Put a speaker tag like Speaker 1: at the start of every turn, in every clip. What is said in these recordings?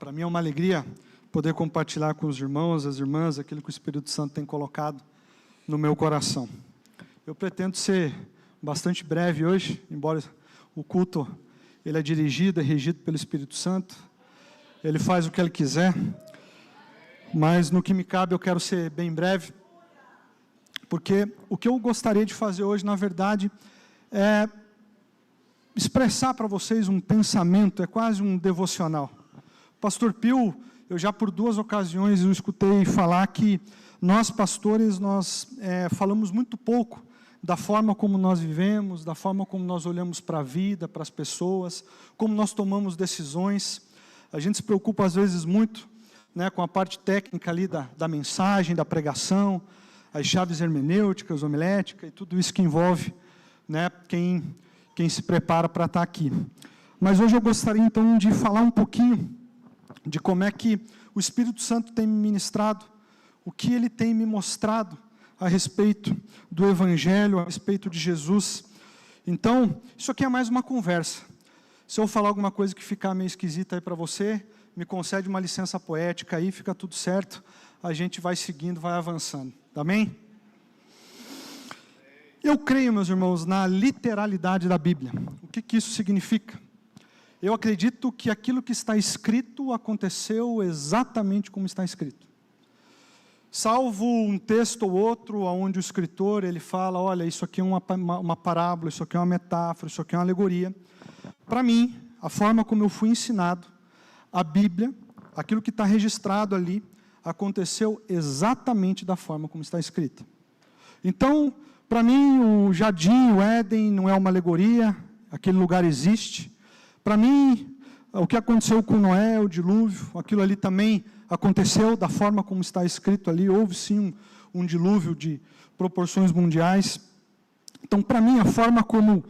Speaker 1: Para mim é uma alegria poder compartilhar com os irmãos, as irmãs, aquilo que o Espírito Santo tem colocado no meu coração. Eu pretendo ser bastante breve hoje, embora o culto ele é dirigido, é regido pelo Espírito Santo. Ele faz o que ele quiser, mas no que me cabe eu quero ser bem breve, porque o que eu gostaria de fazer hoje, na verdade, é expressar para vocês um pensamento, é quase um devocional. Pastor Pio, eu já por 2 ocasiões eu escutei falar que nós pastores, falamos muito pouco da forma como nós vivemos, da forma como nós olhamos para a vida, para as pessoas, como nós tomamos decisões. A gente se preocupa às vezes muito, com a parte técnica ali da mensagem, da pregação, as chaves hermenêuticas, homilética e tudo isso que envolve quem se prepara para estar aqui. Mas hoje eu gostaria então de falar um pouquinho de como é que o Espírito Santo tem me ministrado, o que ele tem me mostrado a respeito do Evangelho, a respeito de Jesus. Então, isso aqui é mais uma conversa. Se eu falar alguma coisa que ficar meio esquisita aí para você, me concede uma licença poética aí, fica tudo certo, a gente vai seguindo, vai avançando. Amém? Eu creio, meus irmãos, na literalidade da Bíblia. O que isso significa? Eu acredito que aquilo que está escrito aconteceu exatamente como está escrito. Salvo um texto ou outro, onde o escritor ele fala, olha, isso aqui é uma parábola, isso aqui é uma metáfora, isso aqui é uma alegoria. Para mim, a forma como eu fui ensinado, a Bíblia, aquilo que está registrado ali, aconteceu exatamente da forma como está escrita. Então, para mim, o jardim, o Éden, não é uma alegoria, aquele lugar existe. Para mim, o que aconteceu com Noé, o dilúvio, aquilo ali também aconteceu da forma como está escrito ali, houve sim um dilúvio de proporções mundiais. Então, para mim, a forma como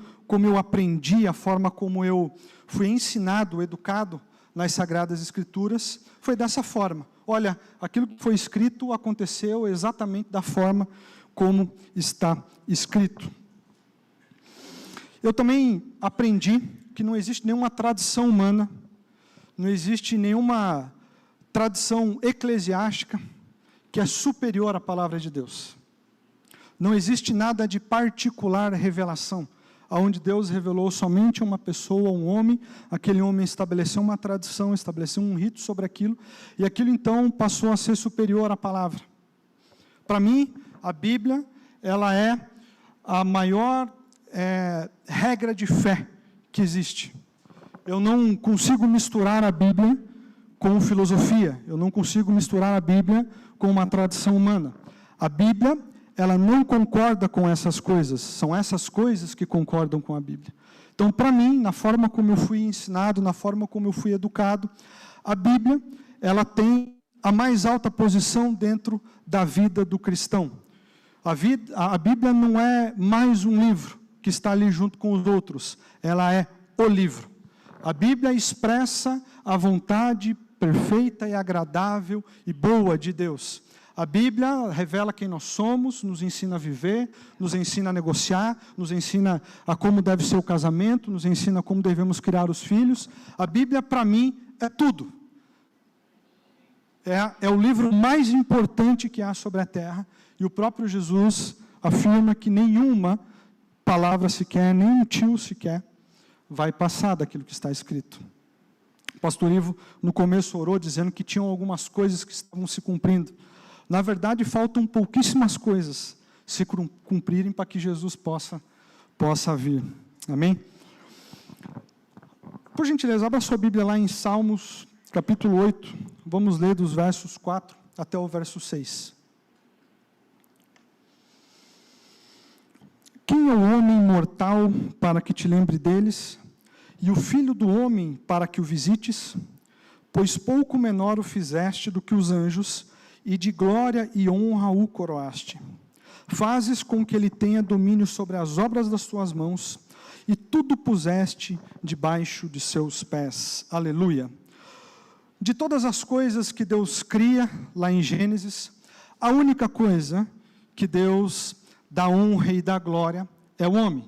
Speaker 1: eu aprendi, a forma como eu fui ensinado, educado nas Sagradas Escrituras, foi dessa forma. Olha, aquilo que foi escrito aconteceu exatamente da forma como está escrito. Eu também aprendi que não existe nenhuma tradição humana, não existe nenhuma tradição eclesiástica que é superior à palavra de Deus. Não existe nada de particular revelação, onde Deus revelou somente a uma pessoa, um homem, aquele homem estabeleceu uma tradição, estabeleceu um rito sobre aquilo, e aquilo então passou a ser superior à palavra. Para mim, a Bíblia, ela é a maior regra de fé que existe. Eu não consigo misturar a Bíblia com filosofia, eu não consigo misturar a Bíblia com uma tradição humana. A Bíblia, ela não concorda com essas coisas, são essas coisas que concordam com a Bíblia. Então, para mim, na forma como eu fui ensinado, na forma como eu fui educado, a Bíblia, ela tem a mais alta posição dentro da vida do cristão. A Bíblia não é mais um livro que está ali junto com os outros, ela é o livro. A Bíblia expressa a vontade perfeita e agradável e boa de Deus. A Bíblia revela quem nós somos, nos ensina a viver, nos ensina a negociar, nos ensina a como deve ser o casamento, nos ensina como devemos criar os filhos. A Bíblia, para mim, é tudo. É o livro mais importante que há sobre a terra, e o próprio Jesus afirma que nenhuma palavra sequer, nem um tio sequer, vai passar daquilo que está escrito. O pastor Ivo, no começo, orou dizendo que tinham algumas coisas que estavam se cumprindo. Na verdade, faltam pouquíssimas coisas se cumprirem para que Jesus possa vir. Amém? Por gentileza, abra sua Bíblia lá em Salmos, capítulo 8. Vamos ler dos versos 4 até o verso 6. Quem é o homem mortal para que te lembre deles, e o filho do homem para que o visites? Pois pouco menor o fizeste do que os anjos, e de glória e honra o coroaste. Fazes com que ele tenha domínio sobre as obras das tuas mãos, e tudo puseste debaixo de seus pés. Aleluia. De todas as coisas que Deus cria, lá em Gênesis, a única coisa que Deus dá honra e dá glória é o homem.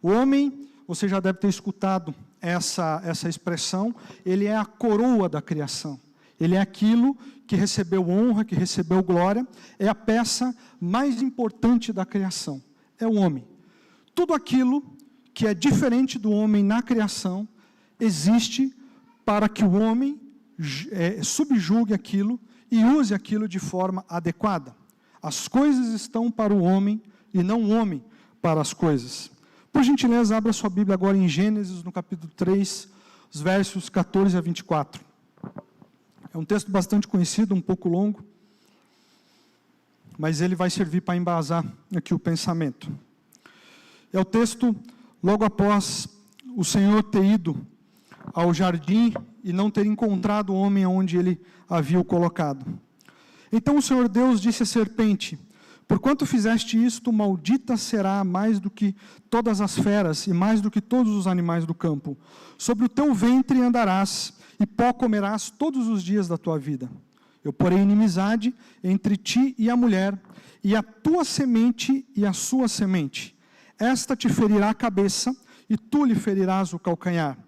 Speaker 1: O homem, você já deve ter escutado essa expressão, ele é a coroa da criação. Ele é aquilo que recebeu honra, que recebeu glória, é a peça mais importante da criação, é o homem. Tudo aquilo que é diferente do homem na criação, existe para que o homem subjugue aquilo e use aquilo de forma adequada. As coisas estão para o homem e não o homem para as coisas. Por gentileza, abra sua Bíblia agora em Gênesis, no capítulo 3, os versos 14 a 24. É um texto bastante conhecido, um pouco longo, mas ele vai servir para embasar aqui o pensamento. É o texto logo após o Senhor ter ido ao jardim e não ter encontrado o homem onde ele havia o colocado. Então o Senhor Deus disse à serpente: porquanto fizeste isto, maldita será mais do que todas as feras e mais do que todos os animais do campo. Sobre o teu ventre andarás, e pó comerás todos os dias da tua vida. Eu porei inimizade entre ti e a mulher, e a tua semente e a sua semente. Esta te ferirá a cabeça, e tu lhe ferirás o calcanhar.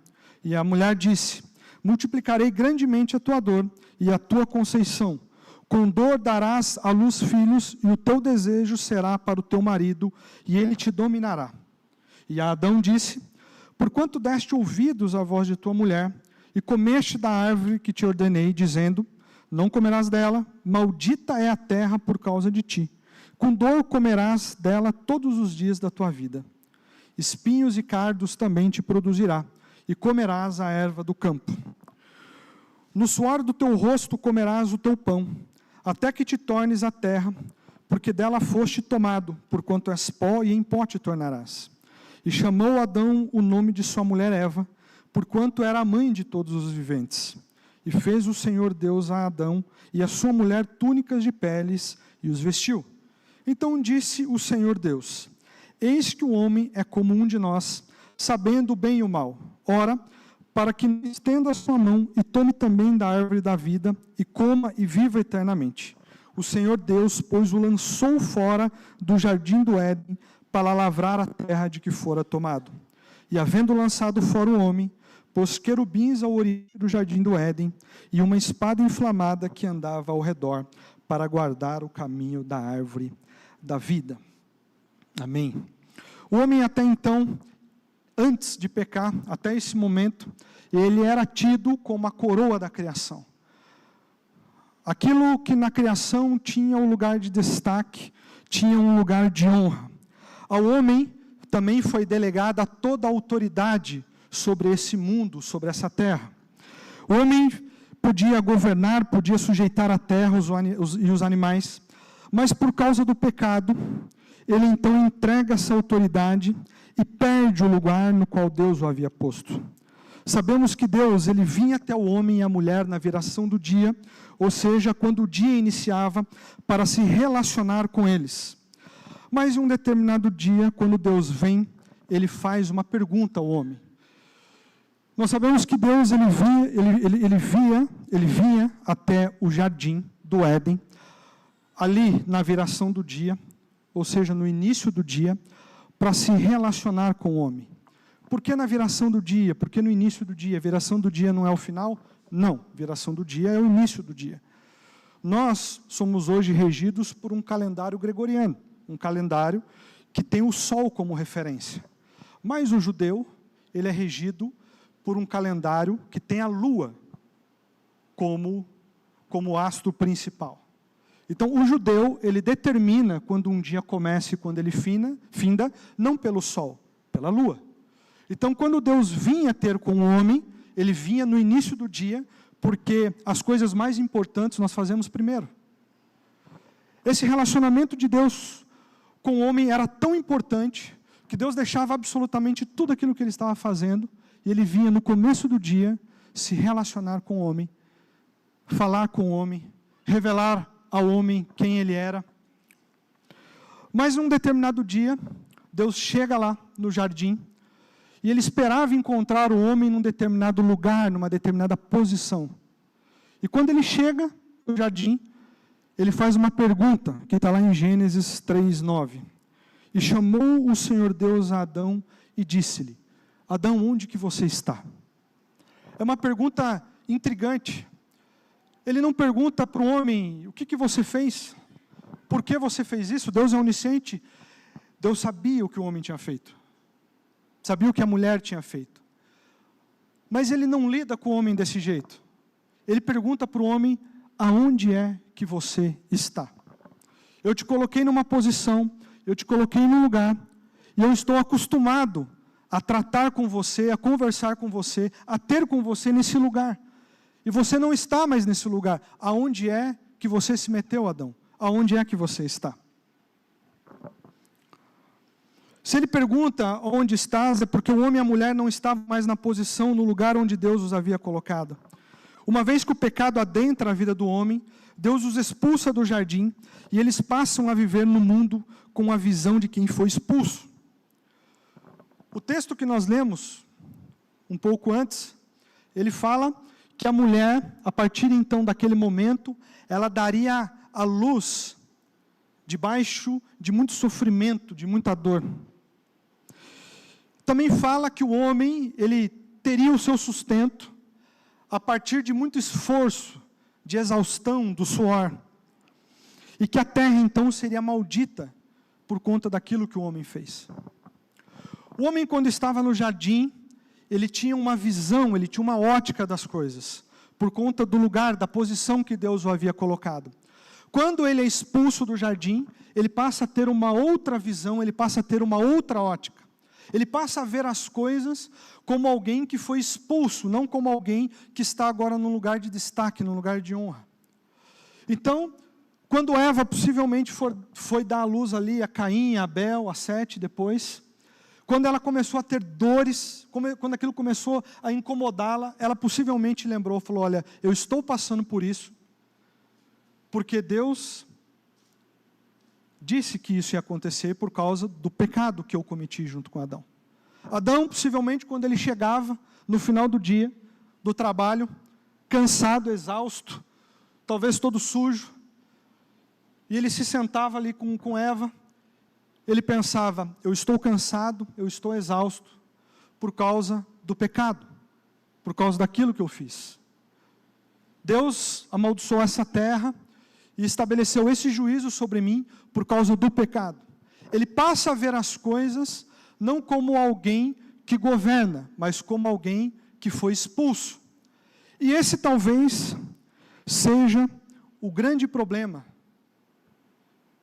Speaker 1: E a mulher disse: multiplicarei grandemente a tua dor e a tua conceição. Com dor darás à luz filhos, e o teu desejo será para o teu marido, e ele te dominará. E a Adão disse: porquanto deste ouvidos à voz de tua mulher, e comeste da árvore que te ordenei, dizendo: não comerás dela, maldita é a terra por causa de ti. Com dor comerás dela todos os dias da tua vida. Espinhos e cardos também te produzirá, e comerás a erva do campo. No suor do teu rosto comerás o teu pão, até que te tornes a terra, porque dela foste tomado, porquanto és pó, e em pó te tornarás. E chamou Adão o nome de sua mulher Eva, porquanto era a mãe de todos os viventes. E fez o Senhor Deus a Adão e a sua mulher túnicas de peles, e os vestiu. Então disse o Senhor Deus: eis que o homem é como um de nós, sabendo o bem e o mal. Ora, para que estenda a sua mão e tome também da árvore da vida, e coma e viva eternamente. O Senhor Deus, pois, o lançou fora do jardim do Éden, para lavrar a terra de que fora tomado. E havendo lançado fora o homem, pôs querubins ao oriente do jardim do Éden, e uma espada inflamada que andava ao redor, para guardar o caminho da árvore da vida. Amém. O homem até então, antes de pecar, até esse momento, ele era tido como a coroa da criação. Aquilo que na criação tinha um lugar de destaque, tinha um lugar de honra. Ao homem também foi delegada toda a autoridade sobre esse mundo, sobre essa terra. O homem podia governar, podia sujeitar a terra e os animais, mas por causa do pecado, ele então entrega essa autoridade e perde o lugar no qual Deus o havia posto. Sabemos que Deus, ele vinha até o homem e a mulher na viração do dia, ou seja, quando o dia iniciava, para se relacionar com eles. Mas em um determinado dia, quando Deus vem, ele faz uma pergunta ao homem. Nós sabemos que Deus, ele vinha até o jardim do Éden, ali na viração do dia, ou seja, no início do dia, para se relacionar com o homem. Por que na viração do dia? Por que no início do dia? A viração do dia não é o final? Não, viração do dia é o início do dia. Nós somos hoje regidos por um calendário gregoriano, um calendário que tem o sol como referência. Mas o judeu, ele é regido por um calendário que tem a lua como astro principal. Então, o judeu, ele determina quando um dia começa e quando ele finda, não pelo sol, pela lua. Então, quando Deus vinha ter com o homem, ele vinha no início do dia, porque as coisas mais importantes nós fazemos primeiro. Esse relacionamento de Deus com o homem era tão importante, que Deus deixava absolutamente tudo aquilo que ele estava fazendo, e ele vinha no começo do dia, se relacionar com o homem, falar com o homem, revelar ao homem quem ele era. Mas num determinado dia, Deus chega lá no jardim, e ele esperava encontrar o homem num determinado lugar, numa determinada posição. E quando ele chega no jardim, ele faz uma pergunta, que está lá em Gênesis 3:9. E chamou o Senhor Deus a Adão e disse-lhe: Adão, onde que você está? É uma pergunta intrigante. Ele não pergunta para o homem, o que você fez? Por que você fez isso? Deus é onisciente. Deus sabia o que o homem tinha feito. Sabia o que a mulher tinha feito. Mas ele não lida com o homem desse jeito. Ele pergunta para o homem, aonde é que você está? Eu te coloquei numa posição, eu te coloquei num lugar, e eu estou acostumado a tratar com você, a conversar com você, a ter com você nesse lugar. E você não está mais nesse lugar. Aonde é que você se meteu, Adão? Aonde é que você está? Se ele pergunta onde estás, é porque o homem e a mulher não estavam mais na posição, no lugar onde Deus os havia colocado. Uma vez que o pecado adentra a vida do homem, Deus os expulsa do jardim, e eles passam a viver no mundo com a visão de quem foi expulso. O texto que nós lemos, um pouco antes, ele fala que a mulher, a partir então daquele momento, ela daria a luz debaixo de muito sofrimento, de muita dor. Também fala que o homem, ele teria o seu sustento a partir de muito esforço, de exaustão, do suor. E que a terra então seria maldita por conta daquilo que o homem fez. O homem, quando estava no jardim, ele tinha uma visão, ele tinha uma ótica das coisas, por conta do lugar, da posição que Deus o havia colocado. Quando ele é expulso do jardim, ele passa a ter uma outra visão, ele passa a ter uma outra ótica. Ele passa a ver as coisas como alguém que foi expulso, não como alguém que está agora num lugar de destaque, num lugar de honra. Então, quando Eva possivelmente foi dar à luz ali a Caim, a Abel, a Sete depois, quando ela começou a ter dores, quando aquilo começou a incomodá-la, ela possivelmente lembrou, falou, olha, eu estou passando por isso, porque Deus disse que isso ia acontecer por causa do pecado que eu cometi junto com Adão. Adão, possivelmente, quando ele chegava no final do dia, do trabalho, cansado, exausto, talvez todo sujo, e ele se sentava ali com Eva, ele pensava, eu estou cansado, eu estou exausto, por causa do pecado, por causa daquilo que eu fiz. Deus amaldiçoou essa terra, e estabeleceu esse juízo sobre mim por causa do pecado. Ele passa a ver as coisas não como alguém que governa, mas como alguém que foi expulso. E esse talvez seja o grande problema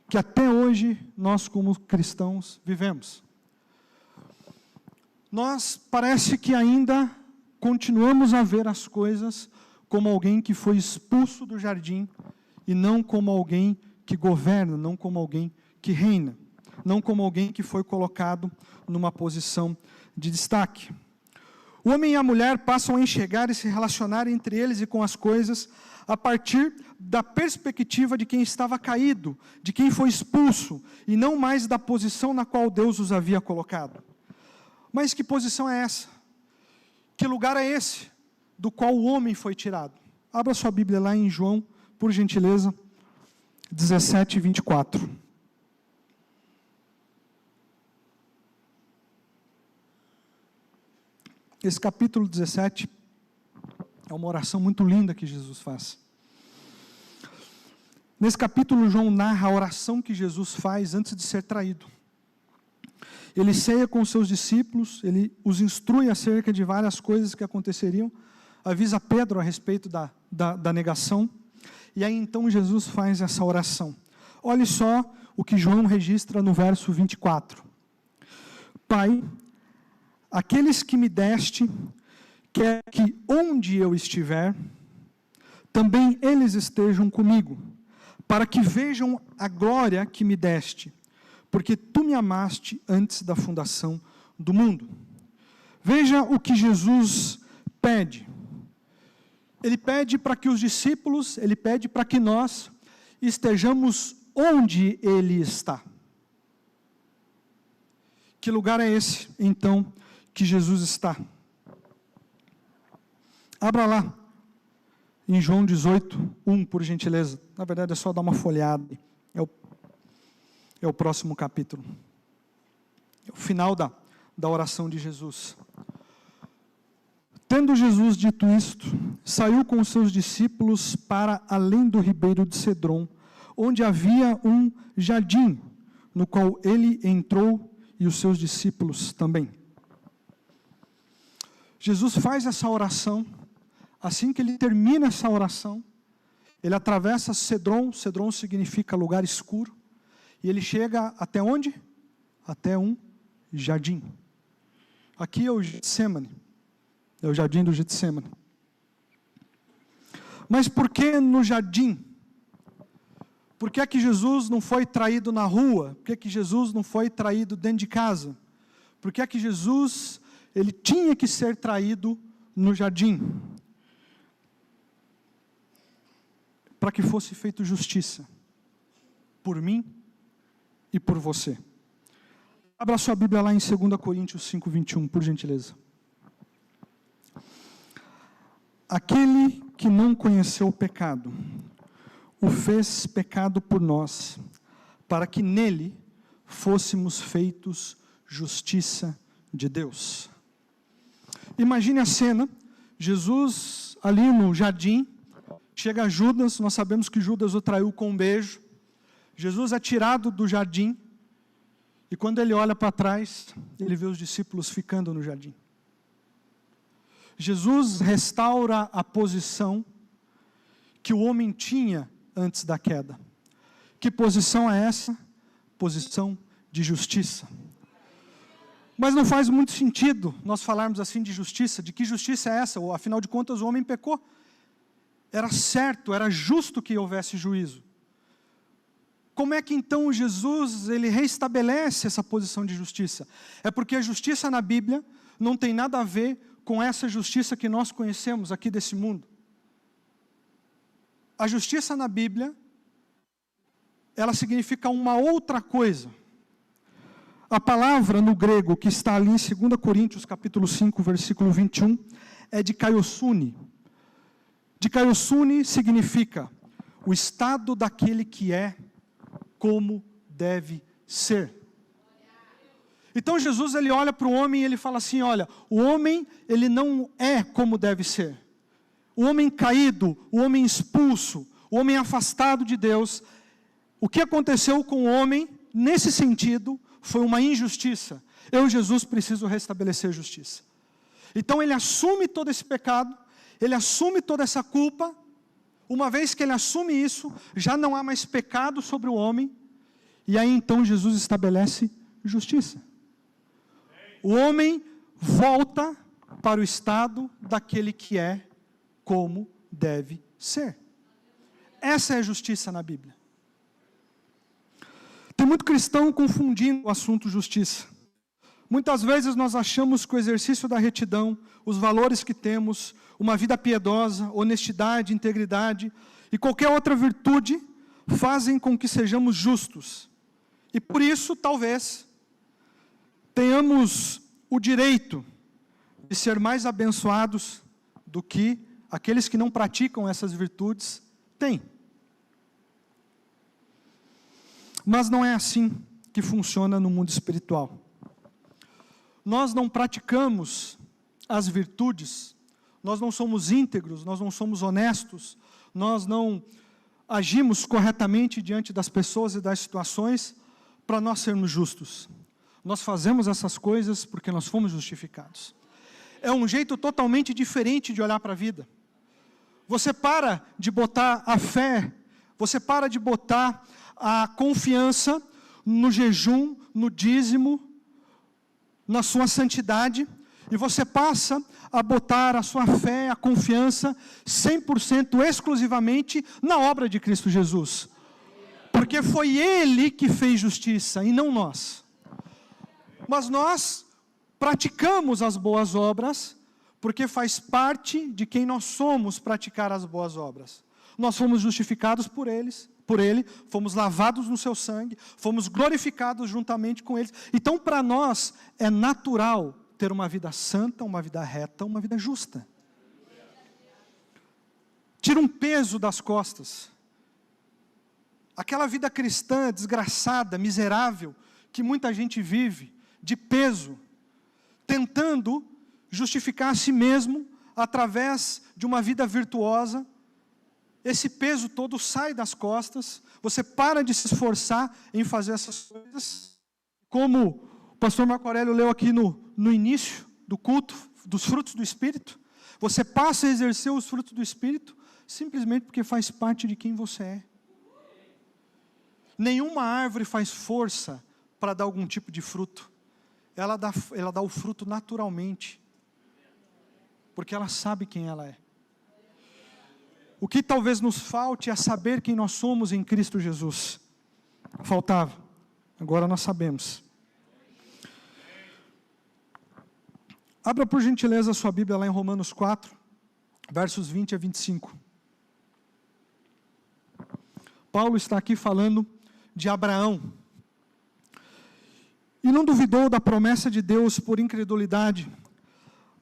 Speaker 1: que até hoje nós como cristãos vivemos. Nós parece que ainda continuamos a ver as coisas como alguém que foi expulso do jardim, e não como alguém que governa, não como alguém que reina, não como alguém que foi colocado numa posição de destaque. O homem e a mulher passam a enxergar e se relacionar entre eles e com as coisas a partir da perspectiva de quem estava caído, de quem foi expulso, e não mais da posição na qual Deus os havia colocado. Mas que posição é essa? Que lugar é esse do qual o homem foi tirado? Abra sua Bíblia lá em João, por gentileza, 17, 24. Esse capítulo 17 é uma oração muito linda que Jesus faz. Nesse capítulo, João narra a oração que Jesus faz antes de ser traído. Ele ceia com os seus discípulos, ele os instrui acerca de várias coisas que aconteceriam, avisa Pedro a respeito da negação, e aí então Jesus faz essa oração. Olhe só o que João registra no verso 24. Pai, aqueles que me deste, quer que onde eu estiver, também eles estejam comigo, para que vejam a glória que me deste, porque tu me amaste antes da fundação do mundo. Veja o que Jesus pede. Ele pede para que os discípulos, ele pede para que nós estejamos onde ele está. Que lugar é esse, então, que Jesus está? Abra lá, em João 18, 1, por gentileza. Na verdade, é só dar uma folhada. É o próximo capítulo. É o final da oração de Jesus. Tendo Jesus dito isto, saiu com os seus discípulos para além do ribeiro de Cedron, onde havia um jardim, no qual ele entrou e os seus discípulos também. Jesus faz essa oração. Assim que ele termina essa oração, ele atravessa Cedron. Cedron significa lugar escuro. E ele chega até onde? Até um jardim. Aqui é o Getsemane. É o jardim do Getsemane. Mas por que no jardim? Por que é que Jesus não foi traído na rua? Por que é que Jesus não foi traído dentro de casa? Por que é que Jesus, ele tinha que ser traído no jardim? Para que fosse feita justiça por mim e por você. Abra sua Bíblia lá em 2 Coríntios 5:21, por gentileza. Aquele que não conheceu o pecado, o fez pecado por nós, para que nele fôssemos feitos justiça de Deus. Imagine a cena, Jesus ali no jardim, chega Judas, nós sabemos que Judas o traiu com um beijo. Jesus é tirado do jardim, e quando ele olha para trás, ele vê os discípulos ficando no jardim. Jesus restaura a posição que o homem tinha antes da queda. Que posição é essa? Posição de justiça. Mas não faz muito sentido nós falarmos assim de justiça. De que justiça é essa? Ou, afinal de contas, o homem pecou. Era certo, era justo que houvesse juízo. Como é que então Jesus, ele reestabelece essa posição de justiça? É porque a justiça na Bíblia não tem nada a ver com essa justiça que nós conhecemos aqui desse mundo. A justiça na Bíblia, ela significa uma outra coisa. A palavra no grego que está ali em 2 Coríntios capítulo 5, versículo 21, é dikaiosune. Dikaiosune significa o estado daquele que é como deve ser. Então Jesus, ele olha para o homem e ele fala assim, olha, o homem, ele não é como deve ser. O homem caído, o homem expulso, o homem afastado de Deus, o que aconteceu com o homem, nesse sentido, foi uma injustiça. Eu, Jesus, preciso restabelecer justiça. Então ele assume todo esse pecado, ele assume toda essa culpa. Uma vez que ele assume isso, já não há mais pecado sobre o homem, e aí então Jesus estabelece justiça. O homem volta para o estado daquele que é como deve ser. Essa é a justiça na Bíblia. Tem muito cristão confundindo o assunto justiça. Muitas vezes nós achamos que o exercício da retidão, os valores que temos, uma vida piedosa, honestidade, integridade e qualquer outra virtude fazem com que sejamos justos. E por isso, talvez, tenhamos o direito de ser mais abençoados do que aqueles que não praticam essas virtudes têm. Mas não é assim que funciona no mundo espiritual. Nós não praticamos as virtudes, nós não somos íntegros, nós não somos honestos, nós não agimos corretamente diante das pessoas e das situações para nós sermos justos. Nós fazemos essas coisas porque nós fomos justificados. É um jeito totalmente diferente de olhar para a vida. Você para de botar a fé, você para de botar a confiança no jejum, no dízimo, na sua santidade, e você passa a botar a sua fé, a confiança, 100% exclusivamente na obra de Cristo Jesus. Porque foi Ele que fez justiça, e não nós. Mas nós praticamos as boas obras, porque faz parte de quem nós somos praticar as boas obras. Nós fomos justificados por Ele, fomos lavados no seu sangue, fomos glorificados juntamente com eles. Então, para nós, é natural ter uma vida santa, uma vida reta, uma vida justa. Tira um peso das costas. Aquela vida cristã desgraçada, miserável, que muita gente vive, de peso, tentando justificar a si mesmo através de uma vida virtuosa, esse peso todo sai das costas, você para de se esforçar em fazer essas coisas, como o pastor Marco Aurélio leu aqui no início do culto, dos frutos do Espírito, você passa a exercer os frutos do Espírito, simplesmente porque faz parte de quem você é. Nenhuma árvore faz força para dar algum tipo de fruto, ela dá o fruto naturalmente, porque ela sabe quem ela é. O que talvez nos falte é saber quem nós somos em Cristo Jesus. Faltava, agora nós sabemos. Abra por gentileza a sua Bíblia lá em Romanos 4, versos 20 a 25. Paulo está aqui falando de Abraão. E não duvidou da promessa de Deus por incredulidade,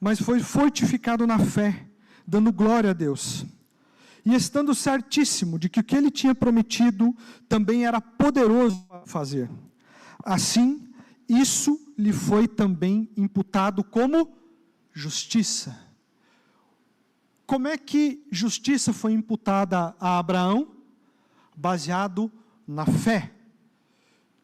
Speaker 1: mas foi fortificado na fé, dando glória a Deus. E estando certíssimo de que o que ele tinha prometido também era poderoso para fazer. Assim, isso lhe foi também imputado como justiça. Como é que justiça foi imputada a Abraão? Baseado na fé.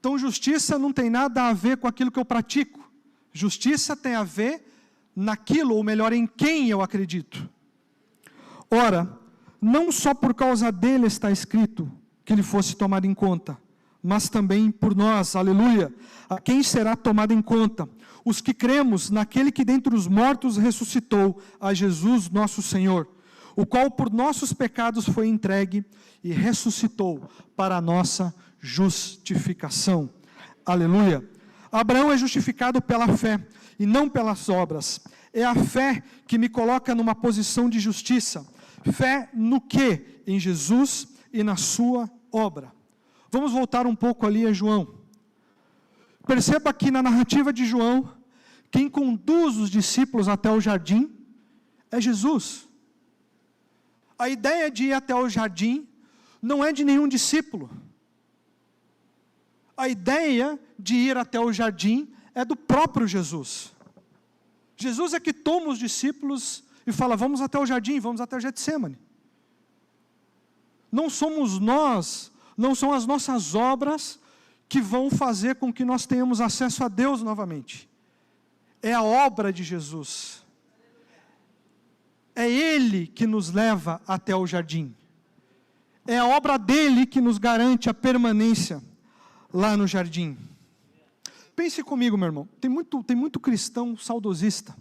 Speaker 1: Então, justiça não tem nada a ver com aquilo que eu pratico. Justiça tem a ver naquilo, ou melhor, em quem eu acredito. Ora, não só por causa dele está escrito que ele fosse tomado em conta, mas também por nós, aleluia, a quem será tomado em conta? Os que cremos naquele que dentre os mortos ressuscitou, a Jesus nosso Senhor, o qual por nossos pecados foi entregue e ressuscitou para a nossa justificação. Aleluia. Abraão é justificado pela fé e não pelas obras. É a fé que me coloca numa posição de justiça. Fé no quê? Em Jesus e na sua obra. Vamos voltar um pouco ali a João. Perceba que na narrativa de João, quem conduz os discípulos até o jardim é Jesus. A ideia de ir até o jardim não é de nenhum discípulo. A ideia de ir até o jardim é do próprio Jesus. Jesus é que toma os discípulos e fala, vamos até o jardim, vamos até o Getsêmani. Não somos nós, não são as nossas obras que vão fazer com que nós tenhamos acesso a Deus novamente. É a obra de Jesus. É Ele que nos leva até o jardim. É a obra dele que nos garante a permanência lá no jardim. Pense comigo, meu irmão, tem muito cristão saudosista.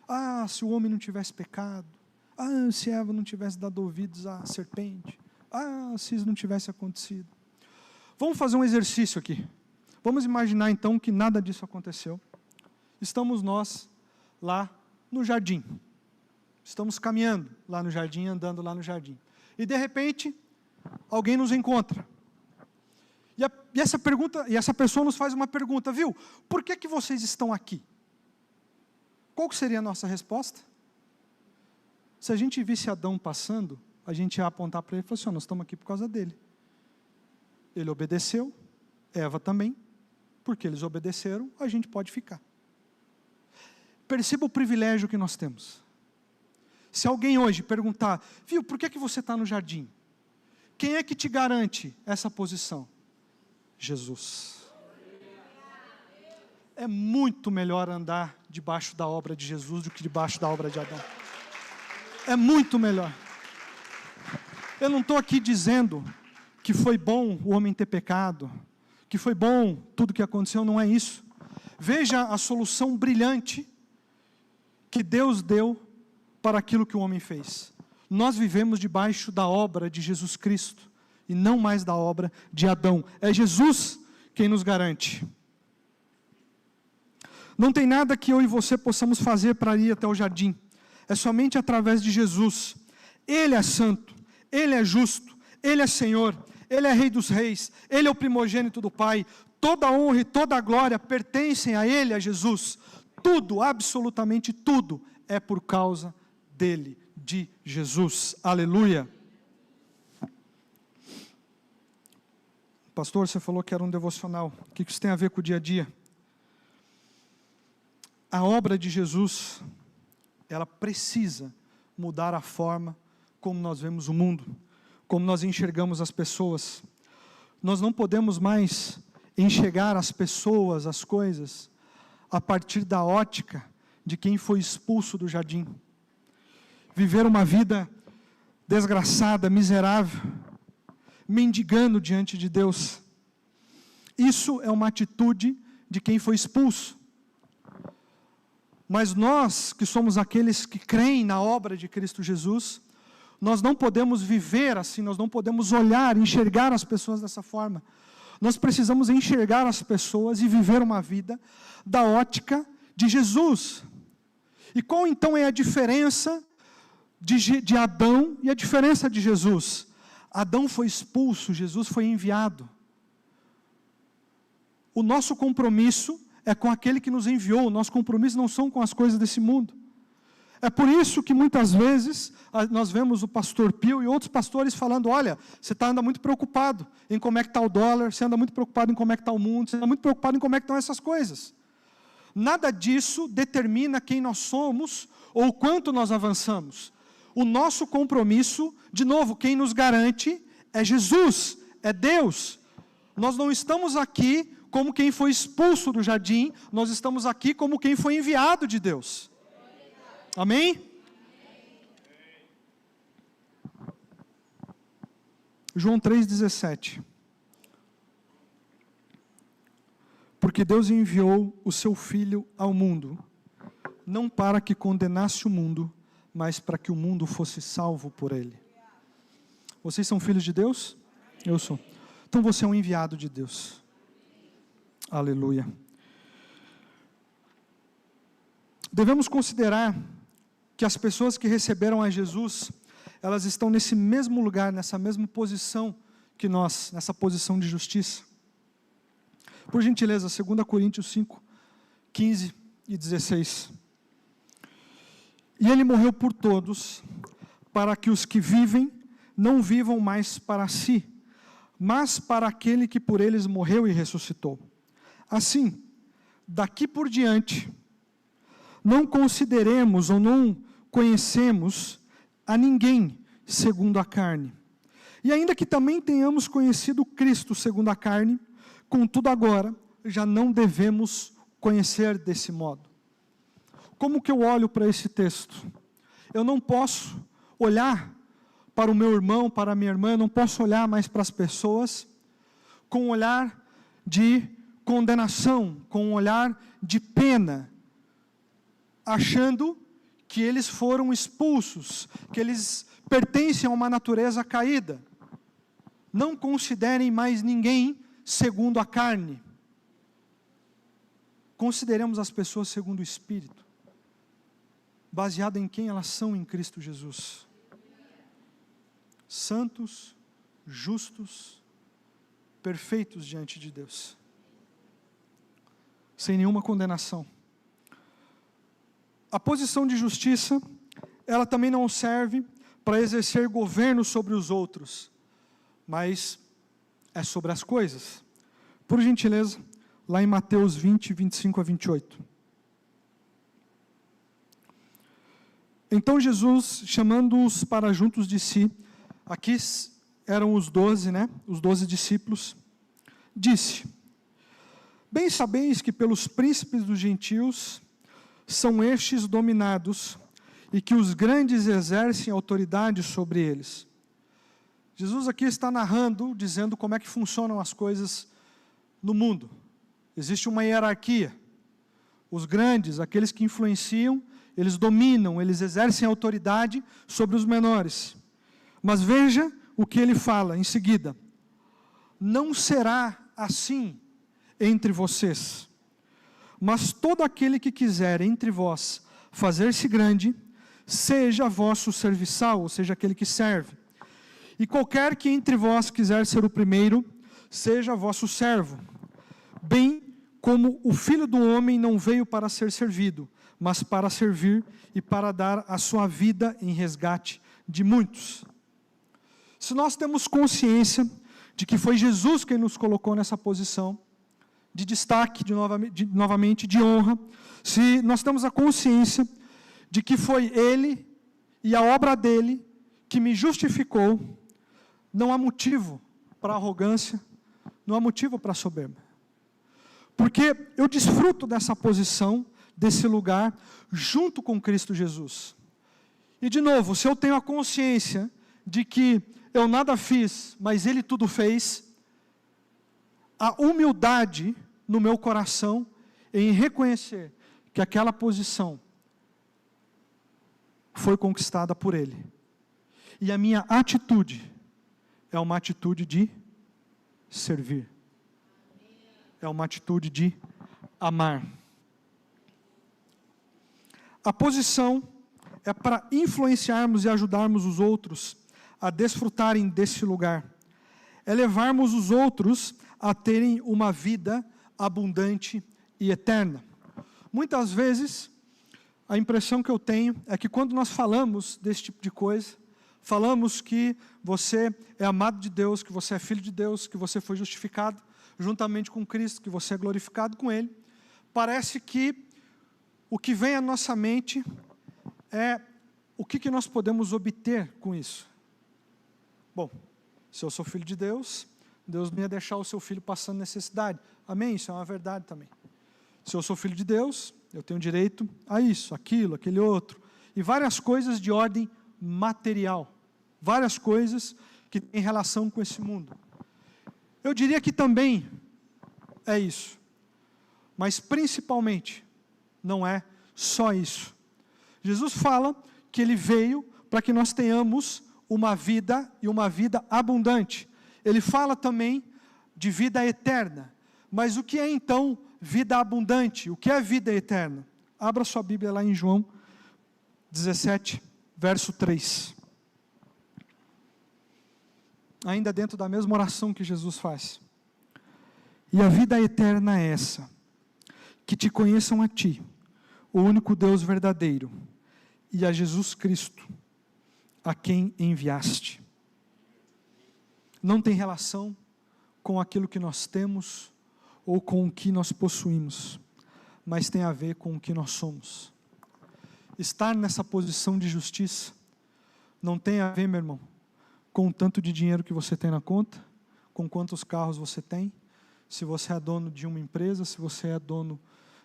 Speaker 1: Ah, se o homem não tivesse pecado. Ah, se Eva não tivesse dado ouvidos à serpente. Ah, se isso não tivesse acontecido. Vamos fazer um exercício aqui. Vamos imaginar então que nada disso aconteceu. Estamos nós lá no jardim. Estamos caminhando lá no jardim, andando lá no jardim. E de repente, alguém nos encontra. E essa pessoa nos faz uma pergunta, viu? Por que vocês estão aqui? Qual que seria a nossa resposta? Se a gente visse Adão passando, a gente ia apontar para ele e falar assim, nós estamos aqui por causa dele. Ele obedeceu, Eva também, porque eles obedeceram, a gente pode ficar. Perceba o privilégio que nós temos. Se alguém hoje perguntar, viu, por que você está no jardim? Quem é que te garante essa posição? Jesus. É muito melhor andar debaixo da obra de Jesus do que debaixo da obra de Adão. É muito melhor. Eu não estou aqui dizendo que foi bom o homem ter pecado, que foi bom tudo que aconteceu, não é isso. Veja a solução brilhante que Deus deu para aquilo que o homem fez. Nós vivemos debaixo da obra de Jesus Cristo, e não mais da obra de Adão. É Jesus quem nos garante. Não tem nada que eu e você possamos fazer para ir até o jardim. É somente através de Jesus. Ele é santo, Ele é justo, Ele é Senhor, Ele é Rei dos Reis, Ele é o primogênito do Pai. Toda a honra e toda a glória pertencem a Ele, a Jesus. Tudo, absolutamente tudo, é por causa dele, de Jesus. Aleluia. Pastor, você falou que era um devocional. O que isso tem a ver com o dia a dia? A obra de Jesus ela precisa mudar a forma como nós vemos o mundo, como nós enxergamos as pessoas. Nós não podemos mais enxergar as pessoas, as coisas, a partir da ótica de quem foi expulso do jardim. Viver uma vida desgraçada, miserável, mendigando diante de Deus. Isso é uma atitude de quem foi expulso. Mas nós, que somos aqueles que creem na obra de Cristo Jesus, nós não podemos viver assim, nós não podemos olhar, enxergar as pessoas dessa forma. Nós precisamos enxergar as pessoas e viver uma vida da ótica de Jesus. E qual então é a diferença de Adão e a diferença de Jesus? Adão foi expulso, Jesus foi enviado. O nosso compromisso é com aquele que nos enviou, o nosso compromisso não são com as coisas desse mundo. É por isso que muitas vezes nós vemos o pastor Pio e outros pastores falando, olha, você anda muito preocupado em como é que está o dólar, você anda muito preocupado em como é que está o mundo, você anda muito preocupado em como é que estão essas coisas. Nada disso determina quem nós somos ou quanto nós avançamos. O nosso compromisso, de novo, quem nos garante é Jesus, é Deus. Nós não estamos aqui como quem foi expulso do jardim, nós estamos aqui como quem foi enviado de Deus. Amém? João 3,17. Porque Deus enviou o seu Filho ao mundo, não para que condenasse o mundo, mas para que o mundo fosse salvo por ele. Vocês são filhos de Deus? Eu sou. Então você é um enviado de Deus. Aleluia. Devemos considerar que as pessoas que receberam a Jesus, elas estão nesse mesmo lugar, nessa mesma posição que nós, nessa posição de justiça. Por gentileza, 2 Coríntios 5, 15 e 16. E ele morreu por todos, para que os que vivem não vivam mais para si, mas para aquele que por eles morreu e ressuscitou. Assim, daqui por diante, não consideremos ou não conhecemos a ninguém segundo a carne. E ainda que também tenhamos conhecido Cristo segundo a carne, contudo agora já não devemos conhecer desse modo. Como que eu olho para esse texto? Eu não posso olhar para o meu irmão, para a minha irmã, eu não posso olhar mais para as pessoas com um olhar de condenação, com um olhar de pena, achando que eles foram expulsos, que eles pertencem a uma natureza caída. Não considerem mais ninguém segundo a carne. Consideremos as pessoas segundo o Espírito, baseado em quem elas são em Cristo Jesus. Santos, justos, perfeitos diante de Deus, sem nenhuma condenação. A posição de justiça, ela também não serve para exercer governo sobre os outros, mas é sobre as coisas. Por gentileza, lá em Mateus 20, 25 a 28. Então Jesus, chamando-os para juntos de si, aqui eram os 12, os 12 discípulos, disse: bem sabeis que pelos príncipes dos gentios são estes dominados, e que os grandes exercem autoridade sobre eles. Jesus aqui está narrando, dizendo como é que funcionam as coisas no mundo. Existe uma hierarquia. Os grandes, aqueles que influenciam, eles dominam, eles exercem autoridade sobre os menores. Mas veja o que ele fala em seguida: não será assim entre vocês, mas todo aquele que quiser entre vós fazer-se grande, seja vosso serviçal, ou seja, aquele que serve. E qualquer que entre vós quiser ser o primeiro, seja vosso servo. Bem como o Filho do Homem não veio para ser servido, mas para servir e para dar a sua vida em resgate de muitos. Se nós temos consciência de que foi Jesus quem nos colocou nessa posição de destaque, novamente de honra, se nós temos a consciência de que foi Ele e a obra dele que me justificou, não há motivo para arrogância, não há motivo para soberba. Porque eu desfruto dessa posição, desse lugar, junto com Cristo Jesus. E de novo, se eu tenho a consciência de que eu nada fiz, mas Ele tudo fez, a humildade no meu coração em reconhecer que aquela posição foi conquistada por Ele. E a minha atitude é uma atitude de servir. É uma atitude de amar. A posição é para influenciarmos e ajudarmos os outros a desfrutarem desse lugar. É levarmos os outros a terem uma vida abundante e eterna. Muitas vezes, a impressão que eu tenho é que quando nós falamos desse tipo de coisa, falamos que você é amado de Deus, que você é filho de Deus, que você foi justificado juntamente com Cristo, que você é glorificado com Ele, parece que o que vem à nossa mente é o que nós podemos obter com isso. Bom, se eu sou filho de Deus, Deus não ia deixar o seu filho passando necessidade. Amém? Isso é uma verdade também. Se eu sou filho de Deus, eu tenho direito a isso, aquilo, aquele outro. E várias coisas de ordem material. Várias coisas que têm relação com esse mundo. Eu diria que também é isso. Mas principalmente, não é só isso. Jesus fala que Ele veio para que nós tenhamos uma vida e uma vida abundante. Ele fala também de vida eterna. Mas o que é então vida abundante? O que é vida eterna? Abra sua Bíblia lá em João 17, verso 3. Ainda dentro da mesma oração que Jesus faz. E a vida eterna é essa, que te conheçam a ti, o único Deus verdadeiro, e a Jesus Cristo, a quem enviaste. Não tem relação com aquilo que nós temos, ou com o que nós possuímos, mas tem a ver com o que nós somos. Estar nessa posição de justiça, não tem a ver, meu irmão, com o tanto de dinheiro que você tem na conta, com quantos carros você tem, se você é dono de uma empresa, se você é dono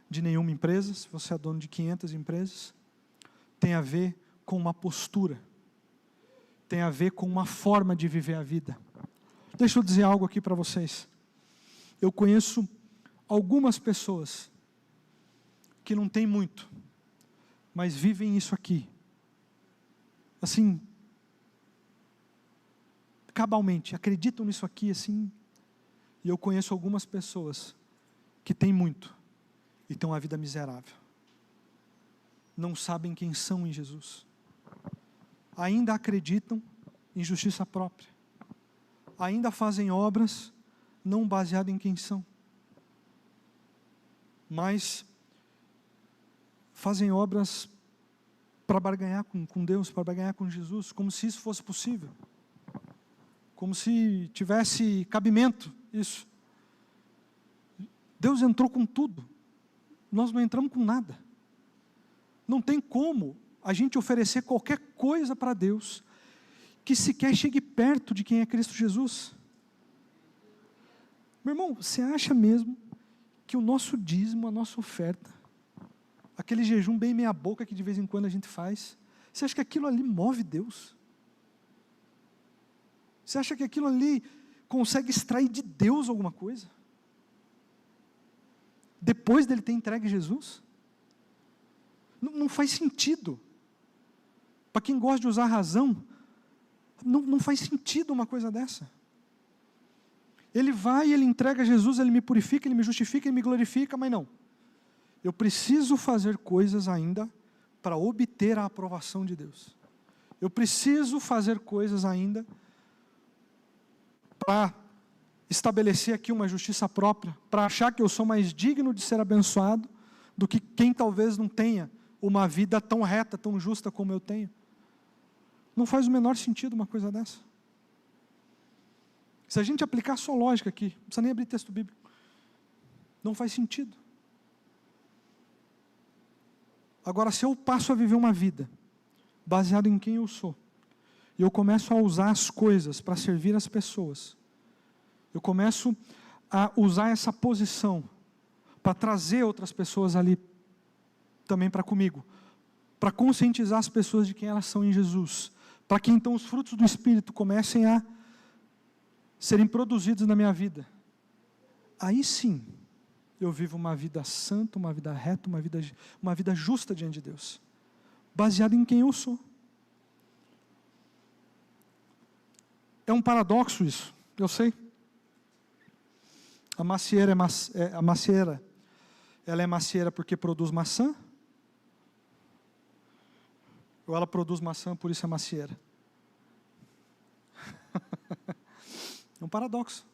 Speaker 1: de nenhuma empresa, se você é dono de 500 empresas, tem a ver com uma postura, tem a ver com uma forma de viver a vida. Deixa eu dizer algo aqui para vocês. Eu conheço algumas pessoas que não têm muito, mas vivem isso aqui, assim, cabalmente, acreditam nisso aqui assim, e eu conheço algumas pessoas que têm muito e têm uma vida miserável, não sabem quem são em Jesus, ainda acreditam em justiça própria, ainda fazem obras não baseadas em quem são, mas fazem obras para barganhar com Deus, para barganhar com Jesus, como se isso fosse possível, como se tivesse cabimento isso. Deus entrou com tudo, nós não entramos com nada. Não tem como a gente oferecer qualquer coisa para Deus que sequer chegue perto de quem é Cristo Jesus. Meu irmão, você acha mesmo que o nosso dízimo, a nossa oferta, aquele jejum bem meia boca que de vez em quando a gente faz, você acha que aquilo ali move Deus? Você acha que aquilo ali consegue extrair de Deus alguma coisa? Depois dele ter entregue Jesus? Não faz sentido. Para quem gosta de usar a razão, não faz sentido uma coisa dessa. Ele vai, ele entrega Jesus, ele me purifica, ele me justifica, ele me glorifica, mas não. Eu preciso fazer coisas ainda para obter a aprovação de Deus. Eu preciso fazer coisas ainda para estabelecer aqui uma justiça própria, para achar que eu sou mais digno de ser abençoado do que quem talvez não tenha uma vida tão reta, tão justa como eu tenho. Não faz o menor sentido uma coisa dessa. Se a gente aplicar só lógica aqui, não precisa nem abrir texto bíblico, não faz sentido. Agora, se eu passo a viver uma vida baseada em quem eu sou, e eu começo a usar as coisas para servir as pessoas, eu começo a usar essa posição para trazer outras pessoas ali também para comigo, para conscientizar as pessoas de quem elas são em Jesus, para que então os frutos do Espírito comecem a serem produzidos na minha vida. Aí sim, eu vivo uma vida santa, uma vida reta, uma vida justa diante de Deus, baseada em quem eu sou. É um paradoxo isso, eu sei. A macieira ela é macieira porque produz maçã? Ou ela produz maçã, por isso é macieira? É um paradoxo.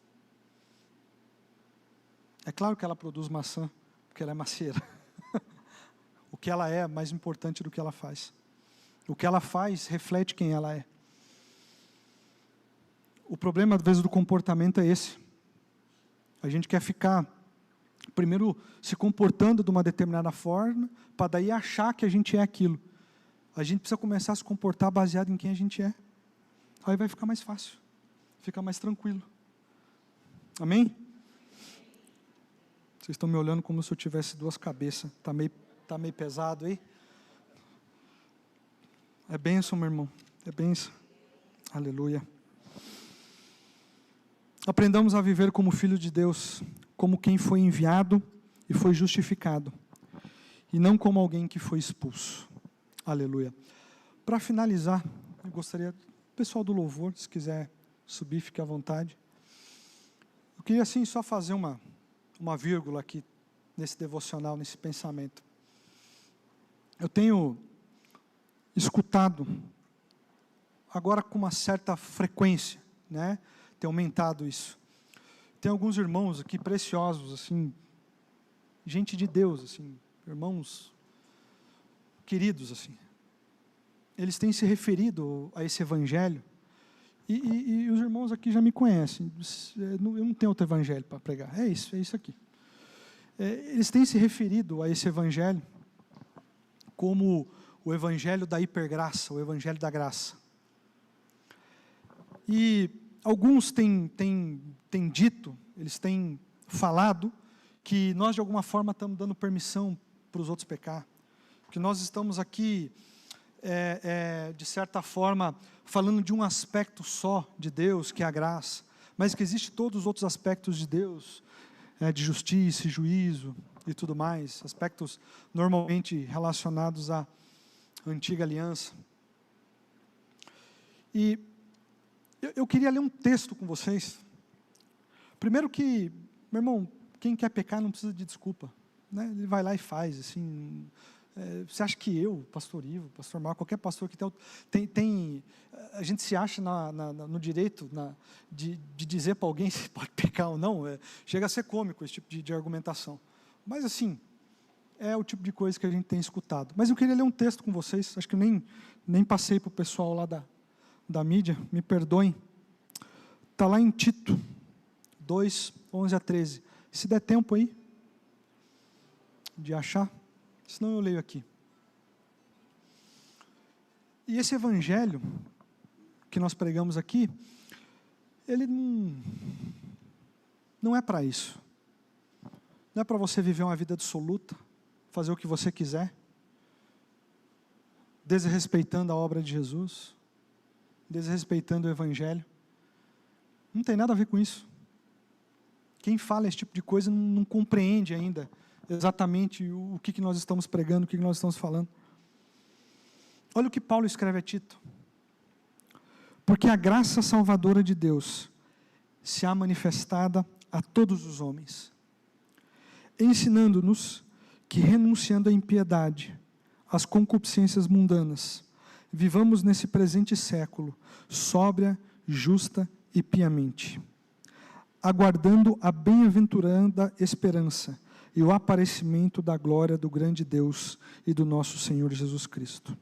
Speaker 1: É claro que ela produz maçã, porque ela é macieira. O que ela é mais importante do que ela faz. O que ela faz reflete quem ela é. O problema, às vezes, do comportamento é esse. A gente quer ficar, primeiro, se comportando de uma determinada forma, para daí achar que a gente é aquilo. A gente precisa começar a se comportar baseado em quem a gente é. Aí vai ficar mais fácil, fica mais tranquilo. Amém? Vocês estão me olhando como se eu tivesse duas cabeças. Está meio pesado aí? É bênção, meu irmão. É bênção. Aleluia. Aprendamos a viver como filho de Deus, como quem foi enviado e foi justificado, e não como alguém que foi expulso. Aleluia. Para finalizar, eu gostaria, pessoal do louvor, se quiser subir, fique à vontade. Eu queria assim só fazer uma vírgula aqui, nesse devocional, nesse pensamento. Eu tenho escutado, agora com uma certa frequência, né? Tem aumentado isso. Tem alguns irmãos aqui preciosos, assim, gente de Deus, assim, irmãos queridos, assim. Eles têm se referido a esse evangelho, e os irmãos aqui já me conhecem. Eu não tenho outro evangelho para pregar. É isso aqui. Eles têm se referido a esse evangelho como o evangelho da hipergraça, o evangelho da graça. E alguns têm dito, eles têm falado, que nós de alguma forma estamos dando permissão para os outros pecar, que nós estamos aqui, de certa forma, falando de um aspecto só de Deus, que é a graça, mas que existe todos os outros aspectos de Deus, de justiça e juízo e tudo mais, aspectos normalmente relacionados à antiga aliança. E eu queria ler um texto com vocês. Primeiro que, meu irmão, quem quer pecar não precisa de desculpa, né? Ele vai lá e faz, assim. Você acha que eu, pastor Ivo, pastor Marco, qualquer pastor que tem a gente se acha no direito de dizer para alguém se pode pecar ou não? Chega a ser cômico esse tipo de argumentação. Mas assim, é o tipo de coisa que a gente tem escutado. Mas eu queria ler um texto com vocês, acho que eu nem passei para o pessoal lá da mídia, me perdoem. Está lá em Tito 2, 11 a 13. Se der tempo aí, de achar, senão eu leio aqui. E esse evangelho que nós pregamos aqui, ele não é para isso. Não é para você viver uma vida absoluta, fazer o que você quiser, desrespeitando a obra de Jesus, desrespeitando o evangelho. Não tem nada a ver com isso. Quem fala esse tipo de coisa não compreende ainda exatamente o que nós estamos pregando, o que nós estamos falando. Olha o que Paulo escreve a Tito. Porque a graça salvadora de Deus se há manifestada a todos os homens, ensinando-nos que, renunciando à impiedade, às concupiscências mundanas, vivamos nesse presente século, sóbria, justa e piamente, aguardando a bem-aventurada esperança e o aparecimento da glória do grande Deus e do nosso Senhor Jesus Cristo.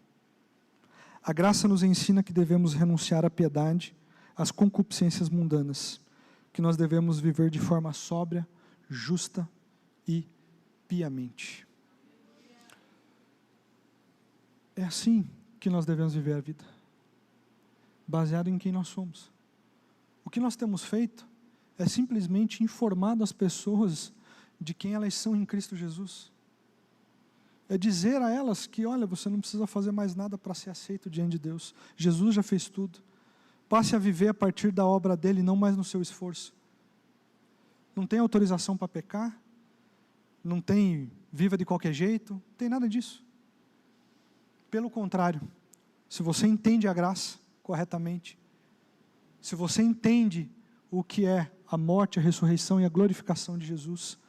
Speaker 1: A graça nos ensina que devemos renunciar à piedade, às concupiscências mundanas, que nós devemos viver de forma sóbria, justa e piamente. É assim que nós devemos viver a vida, baseado em quem nós somos. O que nós temos feito é simplesmente informado as pessoas de quem elas são em Cristo Jesus. É dizer a elas que, olha, você não precisa fazer mais nada para ser aceito diante de Deus. Jesus já fez tudo. Passe a viver a partir da obra dele, não mais no seu esforço. Não tem autorização para pecar, não tem viva de qualquer jeito, não tem nada disso. Pelo contrário, se você entende a graça corretamente, se você entende o que é a morte, a ressurreição e a glorificação de Jesus,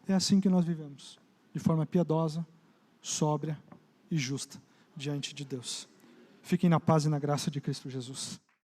Speaker 1: é assim que nós vivemos, de forma piedosa, sóbria e justa diante de Deus. Fiquem na paz e na graça de Cristo Jesus.